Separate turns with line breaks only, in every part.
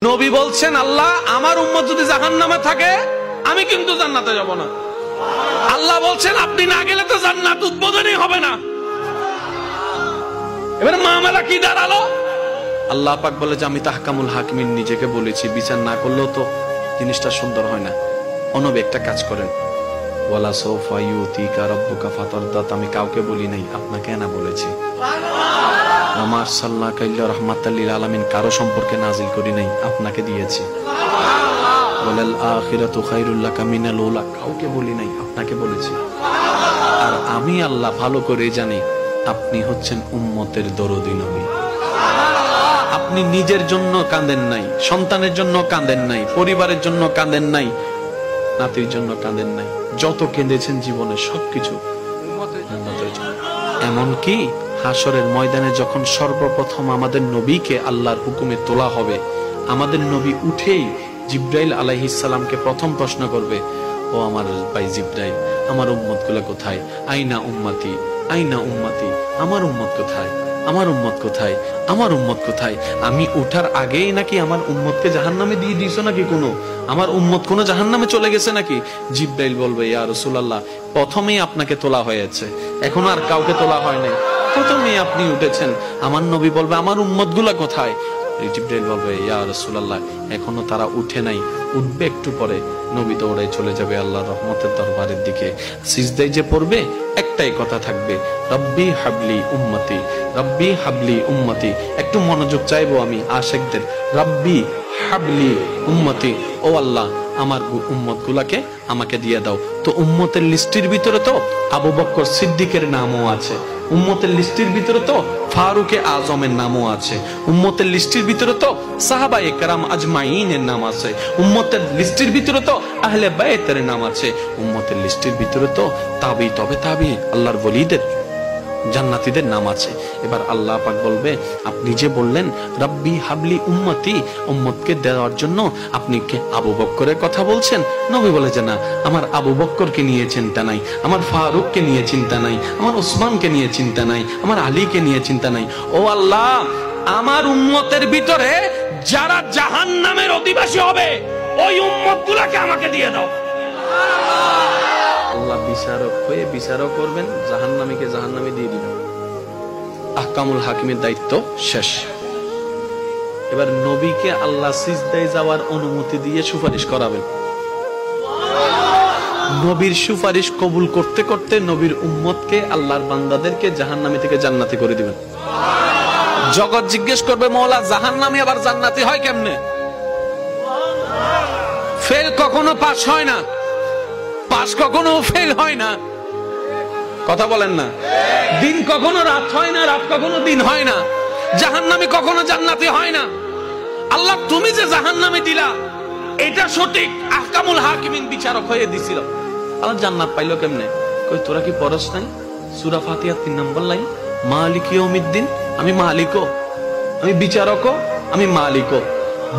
নবী বলছেন, আল্লাহ আমার উম্মত যদি জাহান্নামে থাকে আমি কিন্তু জান্নাতে যাব না। আল্লাহ বলছেন, আপনি না গেলে তো জান্নাত উদ্বোধনই হবে না। এবার মামলা কি দাঁড়ালো? আল্লাহ পাক বলে যে আমি তাহকামুল হাকিমিন নিজেকে বলেছি, বিচার না করলেও তো জিনিসটা সুন্দর হয় না। অনবে একটা কাজ করেন, ওয়ালা সাউফা ইউতিকা রাব্বুকা ফাতারদাত, আমি কাউকে বলি নাই, আপনাকে না বলেছি। ওমা আরসালনাকা ইল্লা রাহমাতাল লিল আলামিন, কারো সম্পর্কে নাজিল করি নাই, আপনাকে দিয়েছি। ওয়ালাল আখিরাতু খায়রুল লাকা মিনাল উলা, কাউকে বলি নাই, আপনাকে বলেছি। আর আমি আল্লাহ ভালো করে জানি আপনি হচ্ছেন উম্মতের দরদি নবী। আপনি নিজের জন্য কাঁদেন নাই, সন্তানের জন্য কাঁদেন নাই, পরিবারের জন্য কাঁদেন নাই, নাতির জন্য কাঁদেন নাই, যত কেঁদেছেন জীবনে সবকিছু উম্মতের জন্য। এমনকি হাসরের ময়দানে যখন সর্বপ্রথম আমাদের নবীকে আল্লাহর হুকুমে তোলা হবে, আমাদের নবী উঠেই জিব্রাইল আলাইহিস সালামকে প্রথম প্রশ্ন করবে, ও আমার ভাই জিব্রাইল, আমার উম্মত গুলা কোথায়? আইনা উম্মতি, আইনা উম্মতি, আমার উম্মত কোথায়? আমার উম্মত কোথায়? আমার উম্মত কোথায়? আমি উঠার আগেই নাকি আমার উম্মতকে জাহান্নামে দিয়ে দিয়েছো নাকি? আমার উম্মত কোন জাহান্নামে চলে গেছে নাকি? জিব্রাইল বলবে, ইয়া রাসূলুল্লাহ, প্রথমেই আপনাকে তোলা হয়েছে, এখন আর কাউকে তোলা হয় নাই, প্রথমেই আপনি উঠেছেন। আমার নবী বলবে, আমার উম্মত গুলা কোথায়? জিব্রাইল বলবে, ইয়া রাসূলুল্লাহ, এখনো তারা উঠে নাই, উঠবে একটু পরে। নবী দৌড়ায় চলে যাবে আল্লাহর রহমতের দরবারের দিকে। সিজদায় যে পড়বে, একটাই কথা থাকবে, রব্বি হাবলি উম্মতি, রব্বি হাবলি উম্মতি। একটু মনোযোগ চাইবো আমি আশিকদের, রব্বি হাবলি উম্মতি, ও আল্লাহ আমার উম্মত গুলাকে আমাকে দিয়ে দাও। তো উম্মতের লিস্টের ভিতরে তো আবু বকর সিদ্দিকের নামও আছে, উম্মতের লিস্টের ভিতরে তো ফারুকে আজমের নামও আছে, উম্মতের লিস্টের ভিতরে তো সাহাবায়ে কেরাম আজমাইনের নাম আছে, উম্মতের লিস্টের ভিতরে তো আহলে বাইতের নাম আছে, উম্মতের লিস্টের ভিতরে তো তাবি তবে তাবি আল্লাহর ওলিদের জান্নাতীদের নাম আছে। এবার আল্লাহ পাক বলবে, আপনি যে বললেন রব্বি হাবলি উম্মতি, উম্মতকে দেওয়ার জন্য আপনি কে আবু বকরের কথা বলছেন? নবী বলে যে না, আমার আবু বকরকে নিয়ে চিন্তা নাই, আমার ফারুককে নিয়ে চিন্তা নাই, আমার ওসমানকে নিয়ে চিন্তা নাই, আমার আলীকে নিয়ে চিন্তা নাই। ও আল্লাহ, আমার উম্মতের ভিতরে যারা জাহান্নামের অধিবাসী হবে ওই উম্মতগুলোকে আমাকে দিয়ে দাও। আল্লাহ বিচারক হয়ে বিচারক করবেন, জাহান্নামীকে জাহান্নামে দিয়ে দিবেন। আহকামুল হাকিমের দায়িত্ব শেষ। এবার নবীকে আল্লাহ সিজদায় যাওয়ার অনুমতি দিয়ে সুপারিশ করাবেন। নবীর সুপারিশ কবুল করতে করতে নবীর উম্মতকে, আল্লাহর বান্দাদেরকে জাহান্নামী থেকে জান্নাতি করে দিবেন। জগৎ জিজ্ঞেস করবে, মওলা জাহান্নামী আবার জান্নাতি হয় কেমনে? ফেল কখনো পাস হয় না, পাস কখনো ফেল হয় না, কথা বলেন না। দিন কখনো রাত হয় না, রাত কখনো দিন হয় না, জাহান্নামী কখনো জান্নাতি হয় না। আল্লাহ তুমি যে জাহান্নামে দিলা এটা সঠিক, আহকামুল হাকিমিন বিচারক হয়ে দিছিল। আল্লাহ জান্নাত পাইলো কেমনে? কই তোরা কি পড়স নাই সূরা ফাতিহা 3 নম্বর লাইন, মালিক ইয়াউমিদ্দিন, আমি মালিকও, আমি বিচারকও, আমি মালিকও।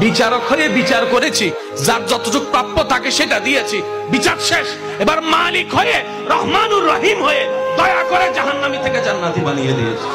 বিচারক হয়ে বিচার করেছি, যার যতটুকু প্রাপ্য তাকে সেটা দিয়েছি, বিচার শেষ। এবার মালিক হয়ে রহমানুর রহিম হয়ে দয়া করে জাহান্নামী থেকে জান্নাতি বানিয়ে দিয়েছি।